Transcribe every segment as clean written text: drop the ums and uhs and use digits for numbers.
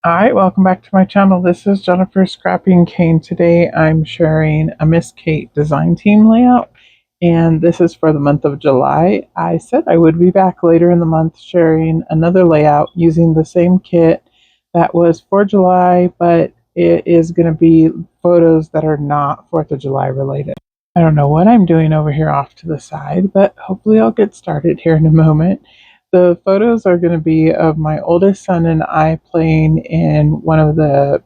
Hi, welcome back to my channel. This is Jennifer Scrappy and Kane. Today I'm sharing a Miss Kate design team layout, and this is for the month of July. I said I would be back later in the month sharing another layout using the same kit that was for July, but it is going to be photos that are not 4th of July related. I don't know what I'm doing over here off to the side, but hopefully I'll get started here in a moment. The photos are going to be of my oldest son and I playing in one of the,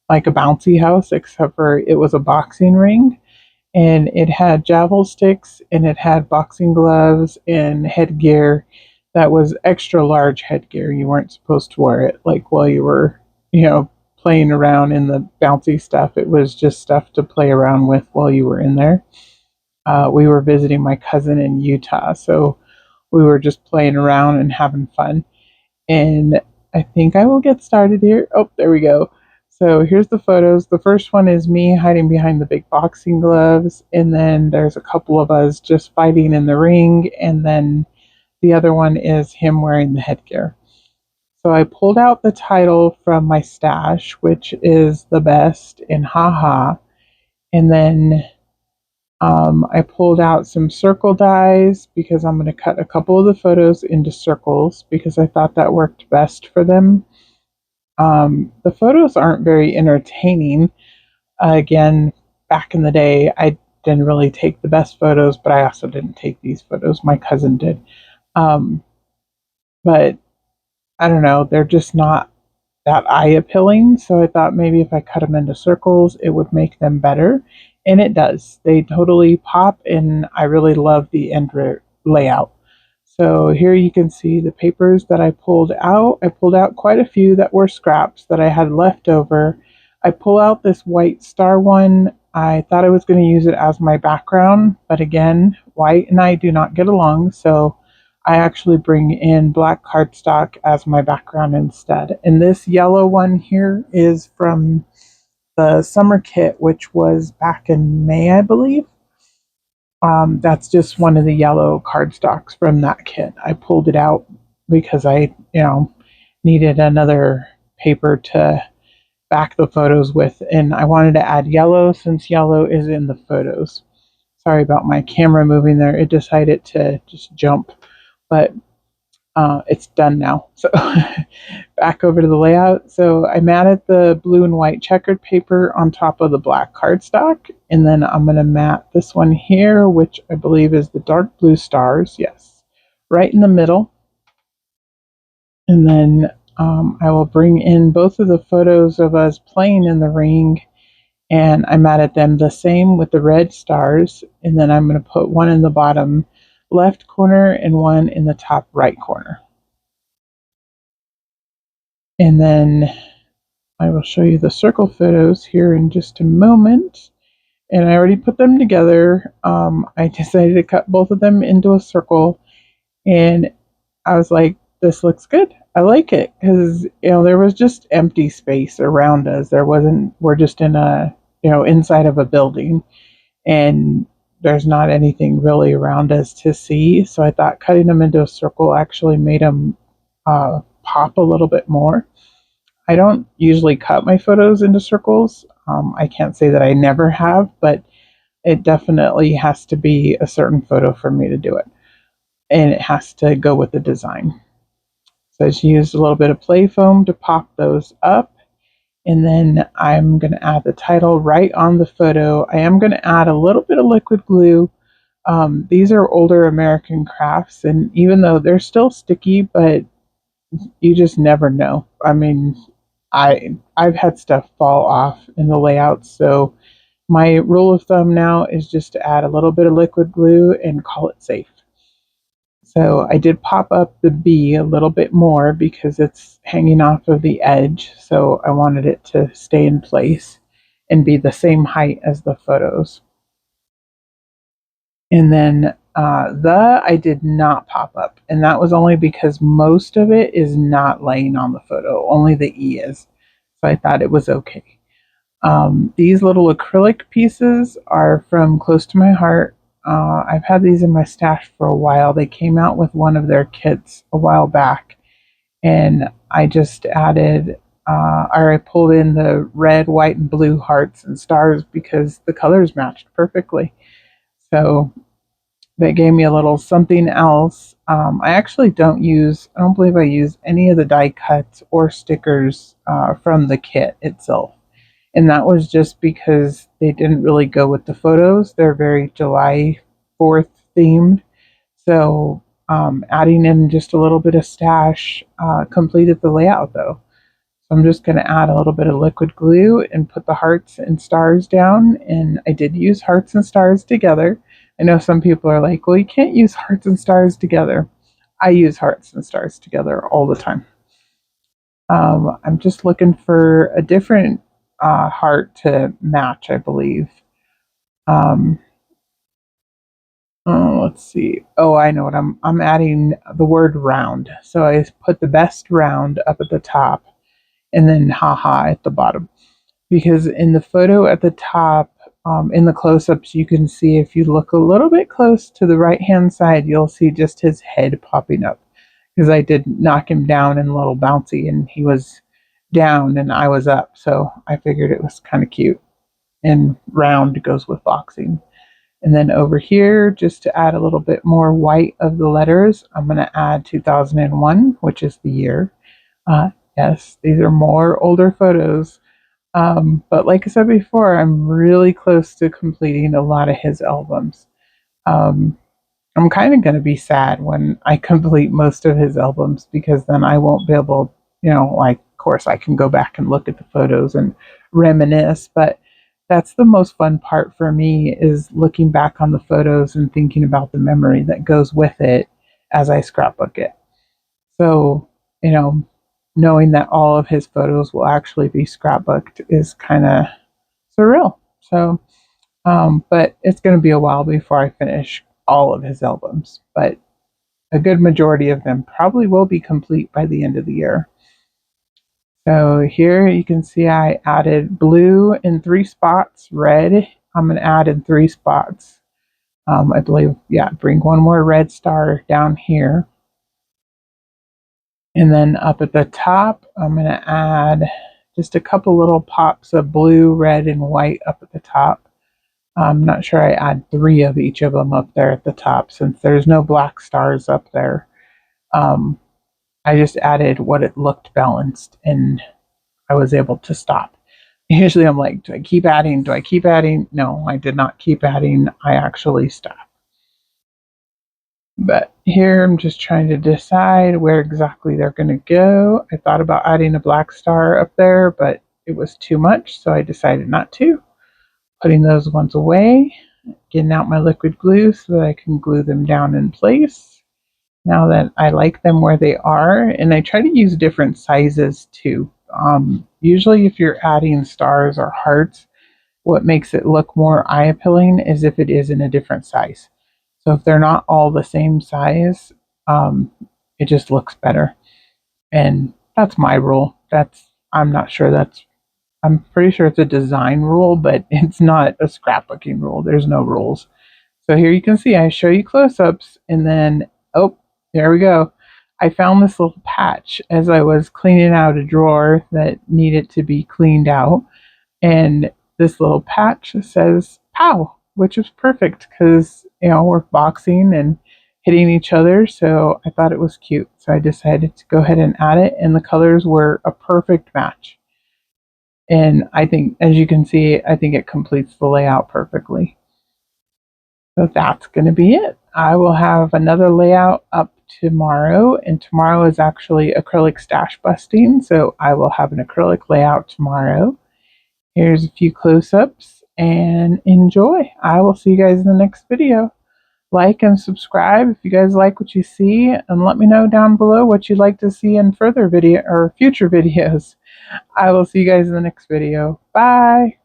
like a bouncy house, except for it was a boxing ring. And it had javel sticks and it had boxing gloves and headgear that was extra large headgear. You weren't supposed to wear it like while you were, playing around in the bouncy stuff. It was just stuff to play around with while you were in there. We were visiting my cousin in Utah, so we were just playing around and having fun. And I think I will get started here. Oh, there we go. So here's the photos. The first one is me hiding behind the big boxing gloves, and then there's a couple of us just fighting in the ring, and then the other one is him wearing the headgear. So I pulled out the title from my stash, which is The Best in Haha, and then I pulled out some circle dies because I'm going to cut a couple of the photos into circles because I thought that worked best for them. The photos aren't very entertaining. Again, back in the day, I didn't really take the best photos, but I also didn't take these photos. My cousin did. Um, but I don't know, they're just not that eye appealing. So I thought maybe if I cut them into circles, it would make them better. And it does. They totally pop, and I really love the layout. So here you can see the papers that I pulled out. I pulled out quite a few that were scraps that I had left over. I pull out this white star one. I thought I was going to use it as my background, but again, white and I do not get along, so I actually bring in black cardstock as my background instead. And this yellow one here is from the summer kit, which was back in May, I believe. That's just one of the yellow cardstocks from that kit. I pulled it out because I needed another paper to back the photos with, and I wanted to add yellow since yellow is in the photos. Sorry about my camera moving there. It decided to just jump, but it's done now. So back over to the layout. So I matted the blue and white checkered paper on top of the black cardstock. And then I'm going to mat this one here, which I believe is the dark blue stars. Yes, right in the middle. And then I will bring in both of the photos of us playing in the ring. And I matted them the same with the red stars. And then I'm going to put one in the bottom left corner and one in the top right corner. And then I will show you the circle photos here in just a moment. And I already put them together. I decided to cut both of them into a circle. And I was like, this looks good. I like it because, there was just empty space around us. We're just in inside of a building, and there's not anything really around us to see. So I thought cutting them into a circle actually made them pop a little bit more. I don't usually cut my photos into circles. I can't say that I never have, but it definitely has to be a certain photo for me to do it. And it has to go with the design. So I just used a little bit of play foam to pop those up. And then I'm going to add the title right on the photo. I am going to add a little bit of liquid glue. These are older American crafts, and even though they're still sticky, but you just never know. I mean, I've had stuff fall off in the layouts, so my rule of thumb now is just to add a little bit of liquid glue and call it safe. So I did pop up the B a little bit more because it's hanging off of the edge, so I wanted it to stay in place and be the same height as the photos. And then the I did not pop up, and that was only because most of it is not laying on the photo. Only the E is, so I thought it was okay. These little acrylic pieces are from Close to My Heart. I've had these in my stash for a while. They came out with one of their kits a while back, and I just added or I pulled in the red, white, and blue hearts and stars because the colors matched perfectly. So that gave me a little something else. I actually I don't believe I use any of the die cuts or stickers from the kit itself. And that was just because they didn't really go with the photos. They're very July 4th themed. So adding in just a little bit of stash completed the layout though. So I'm just going to add a little bit of liquid glue and put the hearts and stars down. And I did use hearts and stars together. I know some people are like, well, you can't use hearts and stars together. I use hearts and stars together all the time. I'm just looking for a different heart to match, I believe. Um, let's see. Oh, I know what I'm adding the word round. So I put the best round up at the top and then haha at the bottom. Because in the photo at the top, in the close-ups, you can see if you look a little bit close to the right-hand side, you'll see just his head popping up. Because I did knock him down in a little bouncy, and he was down and I was up, so I figured it was kind of cute. And round goes with boxing. And then over here, just to add a little bit more white of the letters, I'm going to add 2001, which is the year. Yes, these are more older photos. But like I said before, I'm really close to completing a lot of his albums. Um, I'm kind of going to be sad when I complete most of his albums because then I won't be able, like, of course, I can go back and look at the photos and reminisce, but that's the most fun part for me is looking back on the photos and thinking about the memory that goes with it as I scrapbook it. So, you know, knowing that all of his photos will actually be scrapbooked is kind of surreal. So, but it's going to be a while before I finish all of his albums, but a good majority of them probably will be complete by the end of the year. So here you can see I added blue in 3 spots, red I'm going to add in 3 spots. I believe, yeah, bring one more red star down here. And then up at the top, I'm going to add just a couple little pops of blue, red, and white up at the top. I'm not sure I add 3 of each of them up there at the top since there's no black stars up there. I just added what it looked balanced and I was able to stop. Usually I'm like, do I keep adding? Do I keep adding? No, I did not keep adding. I actually stopped. But here I'm just trying to decide where exactly they're going to go. I thought about adding a black star up there, but it was too much, so I decided not to. Putting those ones away, getting out my liquid glue so that I can glue them down in place. Now that I like them where they are, and I try to use different sizes too. Usually if you're adding stars or hearts, what makes it look more eye appealing is if it is in a different size. So if they're not all the same size, um, it just looks better. And that's my rule. I'm not sure I'm pretty sure it's a design rule, but it's not a scrapbooking rule. There's no rules. So here you can see I show you close-ups and then, oh, there we go. I found this little patch as I was cleaning out a drawer that needed to be cleaned out. And this little patch says "pow," which is perfect because we're boxing and hitting each other. So I thought it was cute. So I decided to go ahead and add it, and the colors were a perfect match. And I think, as you can see, I think it completes the layout perfectly. So that's going to be it. I will have another layout up tomorrow, and tomorrow is actually acrylic stash busting. So I will have an acrylic layout tomorrow. Here's a few close-ups and enjoy. I will see you guys in the next video. Like and subscribe if you guys like what you see, and let me know down below what you'd like to see in further video or future videos. I will see you guys in the next video. Bye.